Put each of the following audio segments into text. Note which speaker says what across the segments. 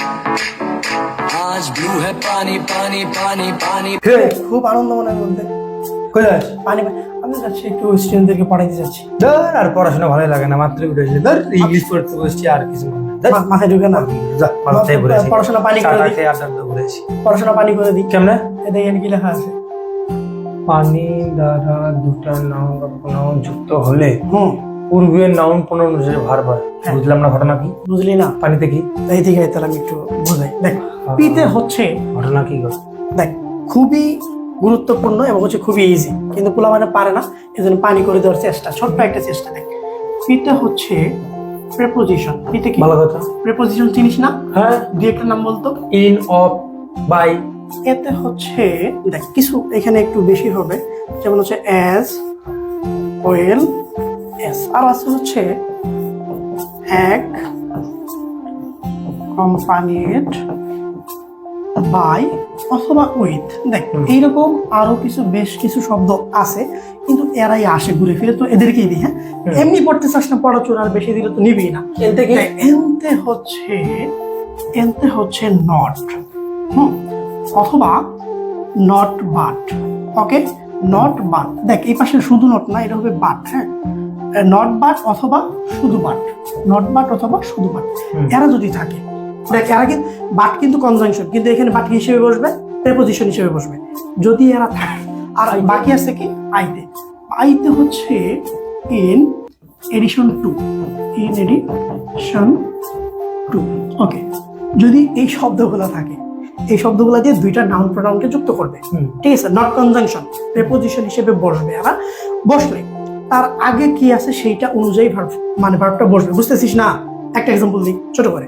Speaker 1: आज ब्लू है पानी पानी पानी पानी।
Speaker 2: খুব আনন্দ মনের মধ্যে
Speaker 3: কই যাস?
Speaker 2: পানি আমি যাচ্ছি একটু স্টুডেন্টদেরকে পড়াইতে যাচ্ছি।
Speaker 3: ধর আর পড়াশোনা ভালো লাগে না, মাত্র উঠেছি। ধর ইংলিশ পড়তে বসছি আর কিছু না। ধর,
Speaker 2: মাথায় ঢুকে না,
Speaker 3: যা মাথায় পড়েছি।
Speaker 2: পড়াশোনা পানি করে দিই,
Speaker 3: আড্ডা ঘুরেছি।
Speaker 2: পড়াশোনা পানি করে দিই।
Speaker 3: কেমনে?
Speaker 2: দেখেন কি লেখা আছে।
Speaker 3: পানি দ্বারা দুটা নাউন বা প্রোনাউন যুক্ত হলে
Speaker 2: হুম,
Speaker 3: পূর্বের নাউন প্রোনাউন অনুসারে ভার্ব হয়। বুঝলাম না ঘটনা কি?
Speaker 2: বুঝলি না?
Speaker 3: পানিতে কি
Speaker 2: এই দিকে তাহলে আমি একটু বোঝাই। দেখ, পিতে হচ্ছে,
Speaker 3: ঘটনা কি গো?
Speaker 2: দেখ খুবই গুরুত্বপূর্ণ এবং হচ্ছে খুবই ইজি, কিন্তু পোলা মানে পারে না, এই জন্য পানি করে দেওয়ার চেষ্টা, ছোট্ট একটা চেষ্টা। দেখ, পিতে হচ্ছে প্রেপোজিশন। পিতে কি?
Speaker 3: ভালো কথা।
Speaker 2: প্রেপোজিশন চিনিস না?
Speaker 3: হ্যাঁ,
Speaker 2: দুই একটা নাম বলতো।
Speaker 3: In, of, by.
Speaker 2: এতে হচ্ছে দেখ কিছু এখানে একটু বেশি হবে, যেমন হচ্ছে অ্যাজ, ওয়েল, এস। আর আছে হচ্ছে এক, কম্পানিড বাই অথবা উইথ। দেখ এইরকম আরো কিছু বেশ কিছু শব্দ আছে, কিন্তু এরাই আসে ঘুরে ফিরে, তো এদেরকেই দিই। হ্যাঁ, এমনি পড়তে চাস না, পড়াচোর আর বেশি দিলে তো নিবি না। এনতে হচ্ছে নট, অথবা not but. Okay, not but. দেখ এই পাশে শুধু নট না, এটা হবে বাট। হ্যাঁ, নট বাট অথবা শুধু বাট, নট বাট অথবা শুধু বাট, এরা যদি থাকে। দেখ এরা কিন্তু বাট কিন্তু কনজাংশন, কিন্তু এখানে বাট হিসেবে বসবে, প্রেপোজিশন হিসেবে বসবে যদি এরা থাকে। আর বাকি আছে কি আইতে। আইতে হচ্ছে in addition to, in addition to. Okay, যদি এই শব্দগুলো থাকে, এই শব্দগুলো দিয়ে দুইটা নাউন প্রোনাউনকে যুক্ত করবে। ঠিক আছে, নট কনজাংশন, প্রেপোজিশন হিসেবে বসবে। এরা বসলে তার আগে কি আছে সেইটা অনুযায়ী ভার্ব, মানে ভার্বটা বসবে। বুঝতেছিস না? একটা এক্সাম্পল দিই ছোট করে।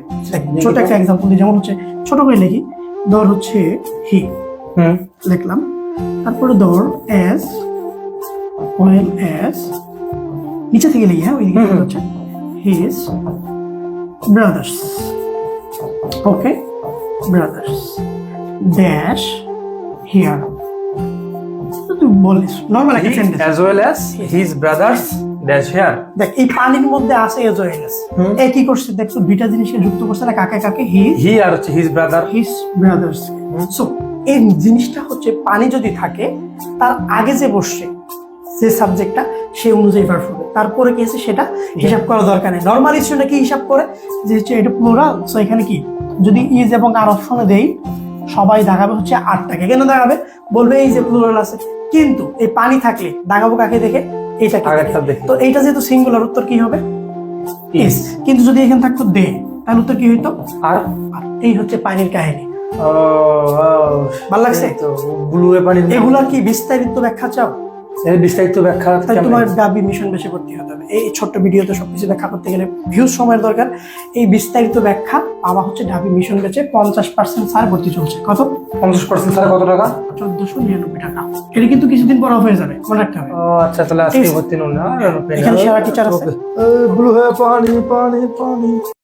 Speaker 2: ছোট একটা এক্সাম্পল দিই, যেমন হচ্ছে ছোট করে লিখি। ধর হচ্ছে হি, লিখলাম। তারপরে ধর অ্যাজ, ওয়েল অ্যাজ, নিচে থেকে লিখি। হ্যাঁ, ওই দিকে হচ্ছে his brothers. Okay, brothers dash here. তুই বলিস নর্মাল একটা sentence,
Speaker 3: as well as his brothers dash here.
Speaker 2: দেখ এই পানির মধ্যে আছে এজ ওয়েল এস। এ কি করছে দেখ, তো দুইটা জিনিসকে যুক্ত করছে না, কাকে কাকে?
Speaker 3: হি আর হচ্ছে his brother,
Speaker 2: his brothers. So এই জিনিসটা হচ্ছে পানি যদি থাকে, তার আগে যে বসছে যে সাবজেক্টটা, সেই অনুযায়ী ভার্ব হবে। তারপরে কি আছে সেটা হিসাব করা দরকার নেই। নর্মাল স্টুডেন্ট কি হিসাব করে যে হচ্ছে এটা প্লুরাল, সো এখানে কি যদি ইজ এবং আর অপশনে দেই, সবাই দাগাবে হচ্ছে আটটাকে। কেন দাগাবে? বলবে এই যে প্লুরাল আছে, কিন্তু এই পানি থাকলে দাগাবো কাকে দেখে? এইটাকে দেখে। তো এইটা যেহেতু সিঙ্গুলার, উত্তর কি হবে? ইজ। কিন্তু যদি এখানে থাকতো দে, তাহলে উত্তর কি হইতো? আর। এই হচ্ছে পানির কাহিনী। ভালো লাগছে
Speaker 3: তো ব্লু এ পানি।
Speaker 2: এগুলার কি বিস্তারিত ব্যাখ্যা চাও?
Speaker 3: এর বিস্তারিত ব্যাখ্যা
Speaker 2: তাই তোমার ডাবি মিশন বেশি করতে হবে। এই ছোট্ট ভিডিওতে সবকিছু ব্যাখ্যা করতে গেলে ভিউজ সময়ের দরকার। এই বিস্তারিত ব্যাখ্যা পাওয়া হচ্ছে ডাবি মিশন বেচে 50% ছাড় ভর্তি চলছে। কত?
Speaker 3: 50% ছাড় কত টাকা?
Speaker 2: 1499 টাকা। এটা কিন্তু কিছুদিন পর অফ হয়ে যাবে, মনে রাখতে হবে।
Speaker 3: ও আচ্ছা, তাহলে আজকে ভর্তি নুন না।
Speaker 2: এখানে সেরা টিচার আছে।
Speaker 3: ব্লু হ্যাঁ পানি পানি পানি।